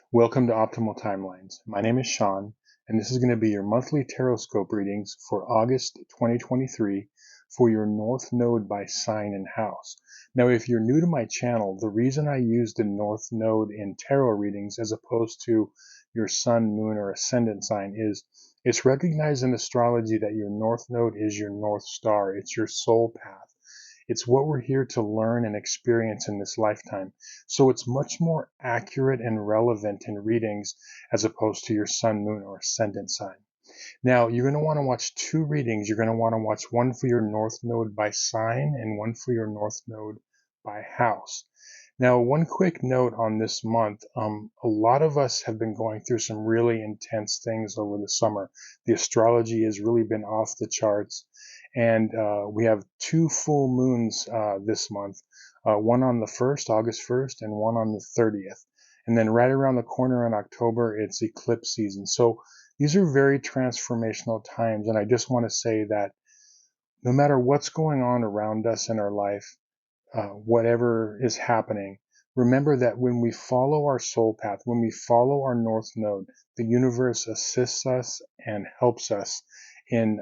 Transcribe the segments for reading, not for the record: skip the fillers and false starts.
Welcome to Optimal Timelines. My name is Sean, and this is going to be your monthly Tarotscope readings for August 2023 for your North Node by sign and house. Now, if you're new to my channel, the reason I use the North Node in tarot readings as opposed to your Sun, Moon, or Ascendant sign is it's recognized in astrology that your North Node is your North Star. It's your soul path. It's what we're here to learn and experience in this lifetime. So it's much more accurate and relevant in readings as opposed to your sun, moon, or ascendant sign. Now, you're going to want to watch two readings. You're going to want to watch one for your north node by sign and one for your north node by house. Now, one quick note on this month. A lot of us have been going through some really intense things over the summer. The astrology has really been off the charts. And we have two full moons this month, one on the 1st, August 1st, and one on the 30th. And then right around the corner in October, it's eclipse season. So these are very transformational times. And I just want to say that no matter what's going on around us in our life, whatever is happening, remember that when we follow our soul path, when we follow our north node, the universe assists us and helps us in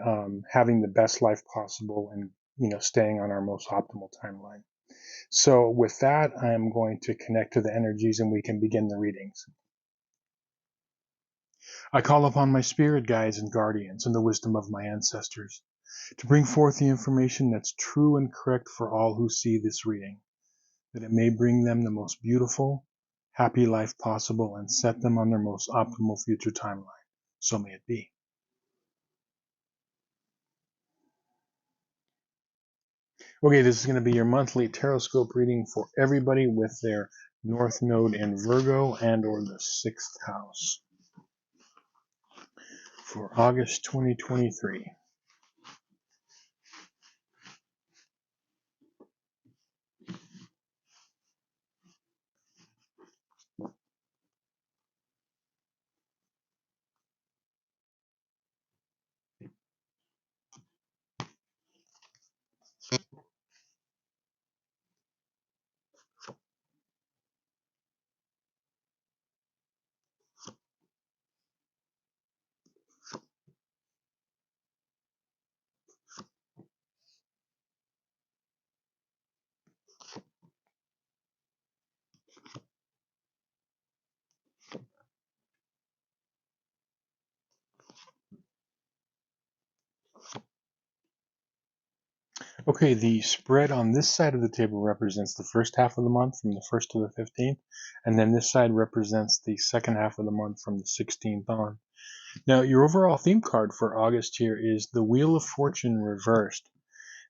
having the best life possible and staying on our most optimal timeline. So with that, I am going to connect to the energies and we can begin the readings. I call upon my spirit guides and guardians and the wisdom of my ancestors to bring forth the information that's true and correct for all who see this reading, that it may bring them the most beautiful, happy life possible and set them on their most optimal future timeline. So may it be. Okay, this is going to be your monthly Tarotscope reading for everybody with their North Node in Virgo and or the 6th house for August 2023. Okay, the spread on this side of the table represents the first half of the month from the 1st to the 15th, and then this side represents the second half of the month from the 16th on. Now, your overall theme card for August here is the Wheel of Fortune reversed.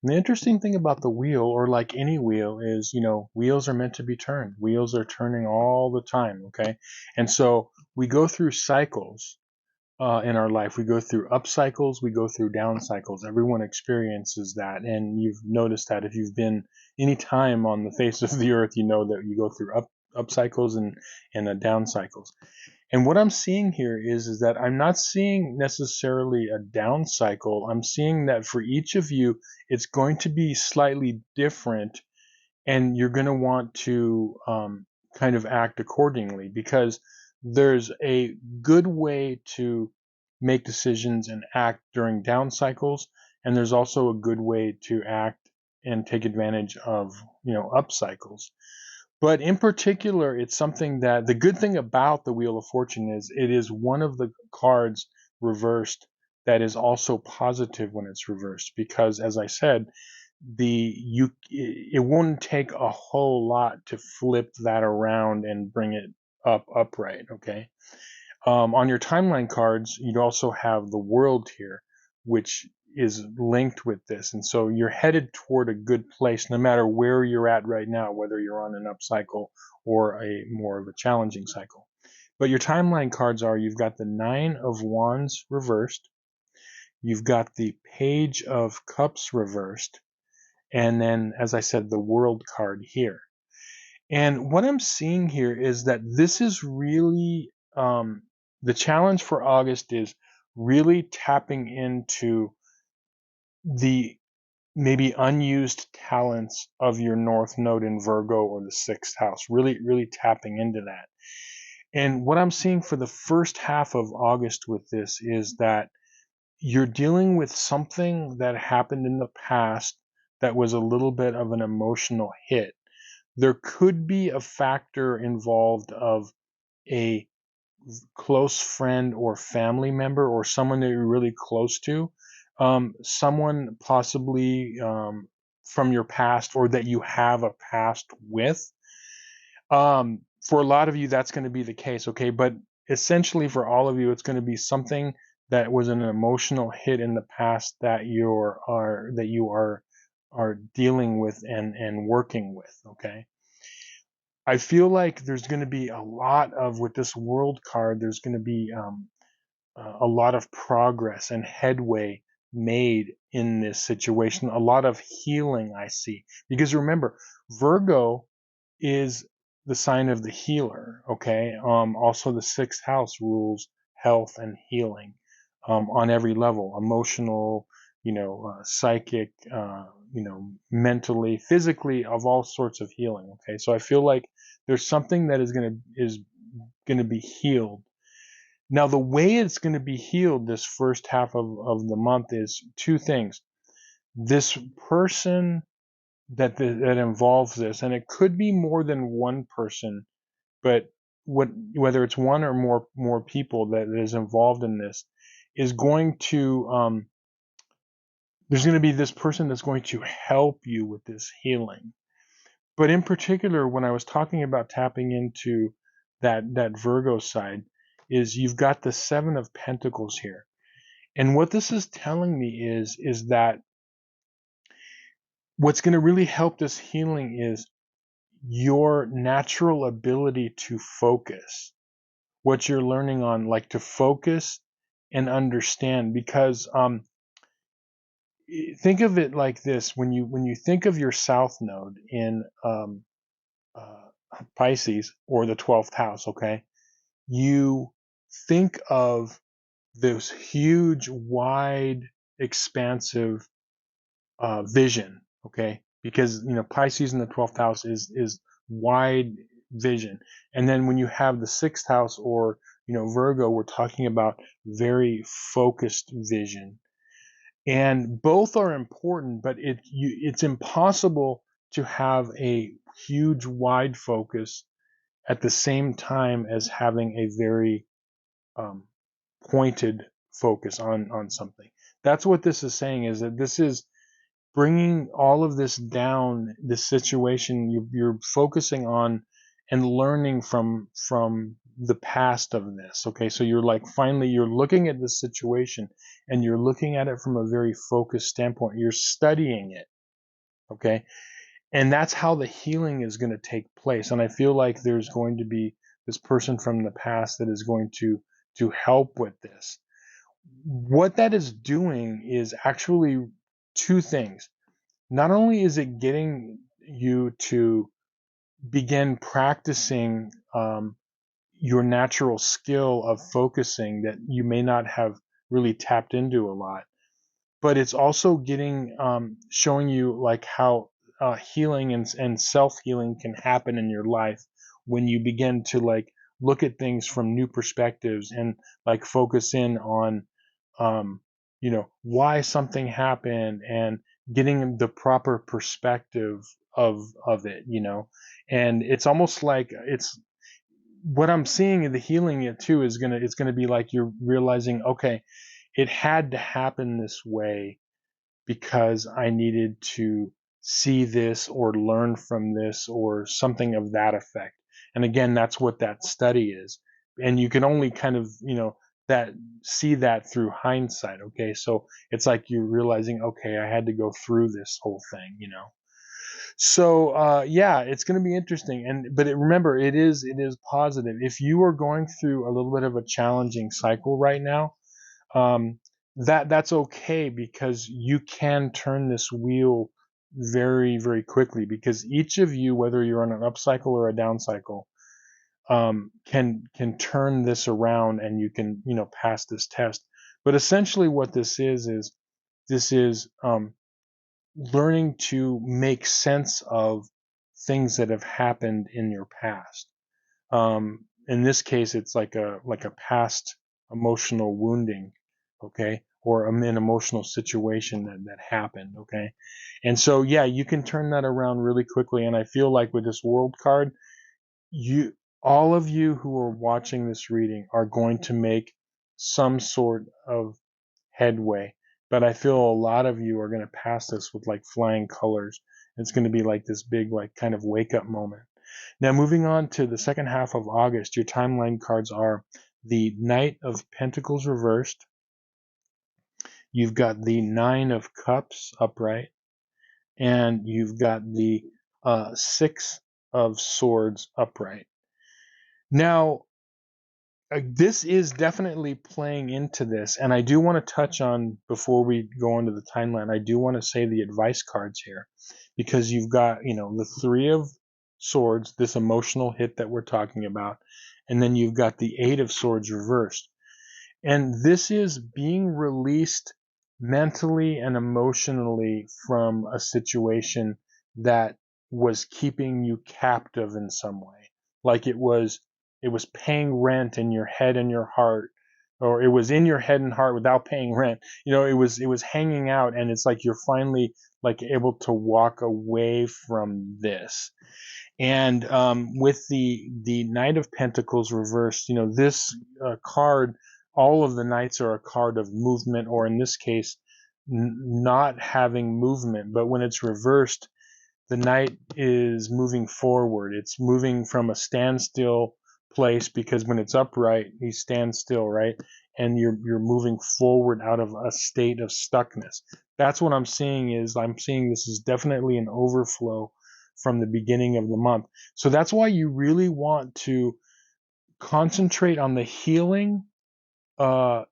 And the interesting thing about the wheel, or like any wheel, is, wheels are meant to be turned. Wheels are turning all the time, okay? And so we go through cycles in our life. We go through up cycles, we go through down cycles. Everyone experiences that. And you've noticed that if you've been any time on the face of the earth, you know that you go through up cycles and down cycles. And what I'm seeing here is that I'm not seeing necessarily a down cycle. I'm seeing that for each of you, it's going to be slightly different, and you're going to want to kind of act accordingly, because there's a good way to make decisions and act during down cycles, and there's also a good way to act and take advantage of up cycles. But in particular, it's something that the good thing about the Wheel of Fortune is it is one of the cards reversed that is also positive when it's reversed, because as I said, it won't take a whole lot to flip that around and bring it upright. Okay. On your timeline cards, you'd also have the World here, which is linked with this. And so you're headed toward a good place no matter where you're at right now, whether you're on an up cycle or a more of a challenging cycle. But your timeline cards are, you've got the 9 of Wands reversed, you've got the Page of Cups reversed, and then, as I said, the World card here. And what I'm seeing here is that this is really the challenge for August is really tapping into the maybe unused talents of your North Node in Virgo or the 6th house, really tapping into that. And what I'm seeing for the first half of August with this is that you're dealing with something that happened in the past that was a little bit of an emotional hit. There could be a factor involved of a close friend or family member or someone that you're really close to, someone possibly from your past or that you have a past with. For a lot of you, that's going to be the case, okay? But essentially, for all of you, it's going to be something that was an emotional hit in the past that you are dealing with and working with, okay? I feel like there's going to be a lot of with this world card. There's going to be a lot of progress and headway made in this situation. A lot of healing I see because remember, Virgo is the sign of the healer. Okay. Also, the sixth house rules health and healing on every level, emotional, psychic, mentally, physically, of all sorts of healing. Okay. So I feel like there's something that is going to be healed. Now, the way it's going to be healed this first half of the month is two things. This person that involves this, and it could be more than one person, but whether it's one or more people that is involved in this, is going to there's going to be this person that's going to help you with this healing. But in particular, when I was talking about tapping into that Virgo side, is you've got the Seven of Pentacles here. And what this is telling me is that what's going to really help this healing is your natural ability to focus. What you're learning on, like to focus and understand. Because think of it like this: when you think of your South Node in Pisces or the 12th house, okay, you think of this huge, wide, expansive vision, okay? Because Pisces in the 12th house is wide vision, and then when you have the sixth house or Virgo, we're talking about very focused vision, and both are important, but it's impossible to have a huge wide focus at the same time as having a very um, pointed focus on something. That's what this is saying, is that this is bringing all of this down, this situation you're focusing on and learning from the past of this. Okay, so you're like finally you're looking at this situation and you're looking at it from a very focused standpoint. You're studying it. Okay, and that's how the healing is going to take place. And I feel like there's going to be this person from the past that is going to help with this. What that is doing is actually two things. Not only is it getting you to begin practicing your natural skill of focusing that you may not have really tapped into a lot, but it's also getting showing you like how healing and self-healing can happen in your life when you begin to like look at things from new perspectives and like focus in on why something happened and getting the proper perspective of it, and it's almost like it's what I'm seeing in the healing it too is it's gonna be like you're realizing, okay, it had to happen this way because I needed to see this or learn from this or something of that effect. And again, that's what that study is. And you can only kind of, that see that through hindsight. Okay. So it's like you're realizing, okay, I had to go through this whole thing. So yeah, it's going to be interesting. But remember, it is positive. If you are going through a little bit of a challenging cycle right now, um, that's okay because you can turn this wheel very, very quickly because each of you, whether you're on an up cycle or a down cycle, can turn this around and you can pass this test. But essentially, what this is learning to make sense of things that have happened in your past. in this case, it's like a past emotional wounding, okay, or an emotional situation that happened, okay. And so, yeah, you can turn that around really quickly. And I feel like with this World card, you, all of you who are watching this reading are going to make some sort of headway. But I feel a lot of you are going to pass this with like flying colors. It's going to be like this big, like kind of wake up moment. Now, moving on to the second half of August, your timeline cards are the Knight of Pentacles reversed. You've got the Nine of Cups upright, and you've got the Six of Swords upright. Now, this is definitely playing into this, and I do want to touch on, before we go into the timeline, I do want to say the advice cards here, because you've got, the Three of Swords, this emotional hit that we're talking about, and then you've got the Eight of Swords reversed. And this is being released mentally and emotionally from a situation that was keeping you captive in some way. Like it was paying rent in your head and your heart, or it was in your head and heart without paying rent. It was hanging out, and it's like you're finally like able to walk away from this. And with the Knight of Pentacles reversed, this card, all of the knights are a card of movement, or in this case, not having movement. But when it's reversed, the knight is moving forward. It's moving from a standstill place, because when it's upright, he stands still, right? And you're moving forward out of a state of stuckness. That's what I'm seeing. I'm seeing this is definitely an overflow from the beginning of the month. So that's why you really want to concentrate on the healing uh,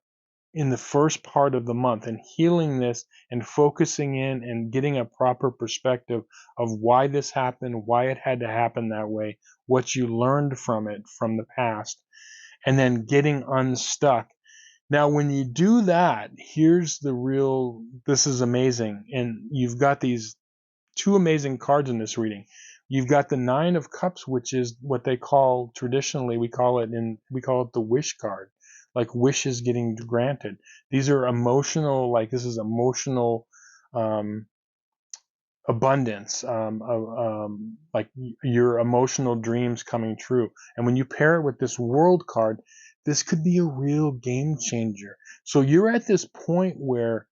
in the first part of the month, and healing this and focusing in and getting a proper perspective of why this happened, why it had to happen that way, what you learned from it from the past, and then getting unstuck. Now, when you do that, this is amazing. And you've got these two amazing cards in this reading. You've got the Nine of Cups, which is what they call, traditionally, we call it the wish card, like wishes getting granted. These are emotional, like this is emotional um, abundance, like your emotional dreams coming true. And when you pair it with this World card, this could be a real game changer. So you're at this point where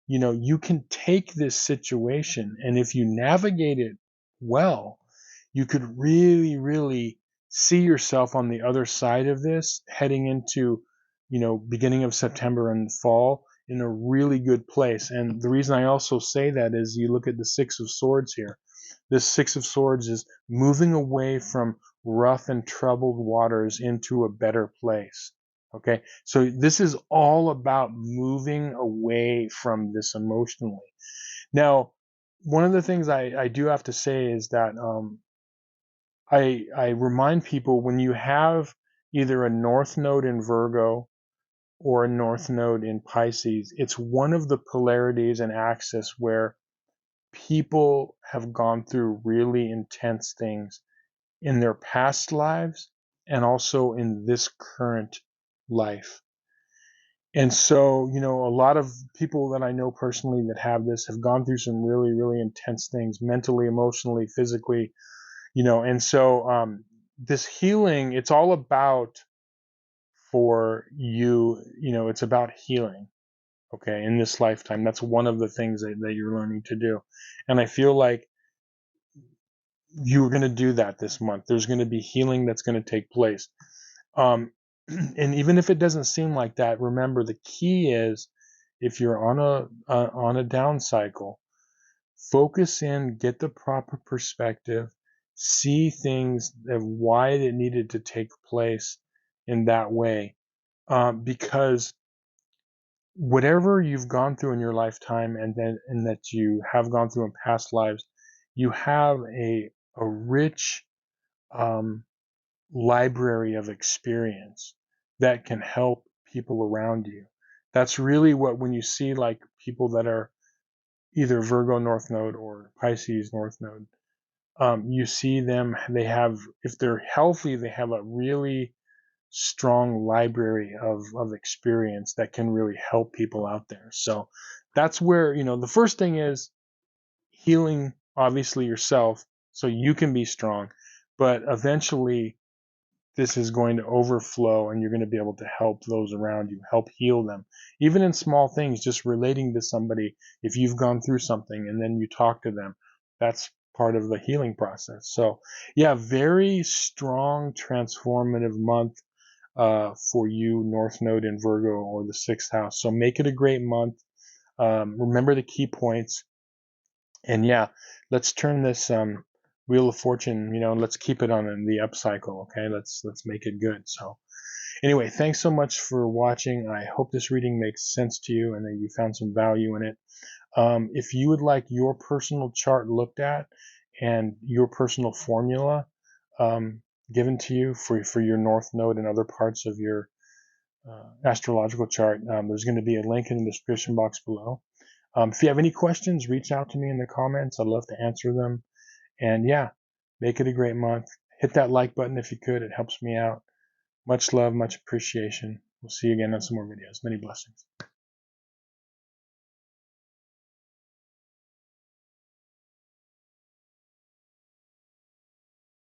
you can take this situation, and if you navigate it well, you could really, really see yourself on the other side of this, heading into, beginning of September and fall, in a really good place. And the reason I also say that is, you look at the Six of Swords here. This Six of Swords is moving away from rough and troubled waters into a better place. Okay, so this is all about moving away from this emotionally. Now, one of the things I do have to say is that I remind people, when you have either a North Node in Virgo or a North Node in Pisces, it's one of the polarities and axis where people have gone through really intense things in their past lives and also in this current life. And so, a lot of people that I know personally that have this have gone through some really, really intense things, mentally, emotionally, physically, and so this healing, it's all about, for you, it's about healing, okay, in this lifetime. That's one of the things that you're learning to do. And I feel like you're going to do that this month. There's going to be healing that's going to take place. And even if it doesn't seem like that, remember, the key is, if you're on a down cycle, focus in, get the proper perspective, see things of why it needed to take place in that way, because whatever you've gone through in your lifetime, and that you have gone through in past lives, you have a rich um, library of experience that can help people around you. That's really what, when you see like people that are either Virgo North Node or Pisces North Node, you see them, if they're healthy, they have a really strong library of experience that can really help people out there. So that's where, the first thing is healing, obviously, yourself so you can be strong, but eventually this is going to overflow and you're going to be able to help those around you, help heal them. Even in small things, just relating to somebody, if you've gone through something and then you talk to them, that's part of the healing process. So, yeah, very strong, transformative month for you, North Node in Virgo or the sixth house. So make it a great month. Remember the key points. And yeah, let's turn this Wheel of Fortune, let's keep it on the up cycle. Okay, let's make it good. So anyway, thanks so much for watching. I hope this reading makes sense to you and that you found some value in it. If you would like your personal chart looked at and your personal formula given to you for your North Node and other parts of your astrological chart, there's going to be a link in the description box below. If you have any questions, reach out to me in the comments. I'd love to answer them. And yeah, make it a great month. Hit that like button if you could. It helps me out. Much love, much appreciation. We'll see you again on some more videos. Many blessings.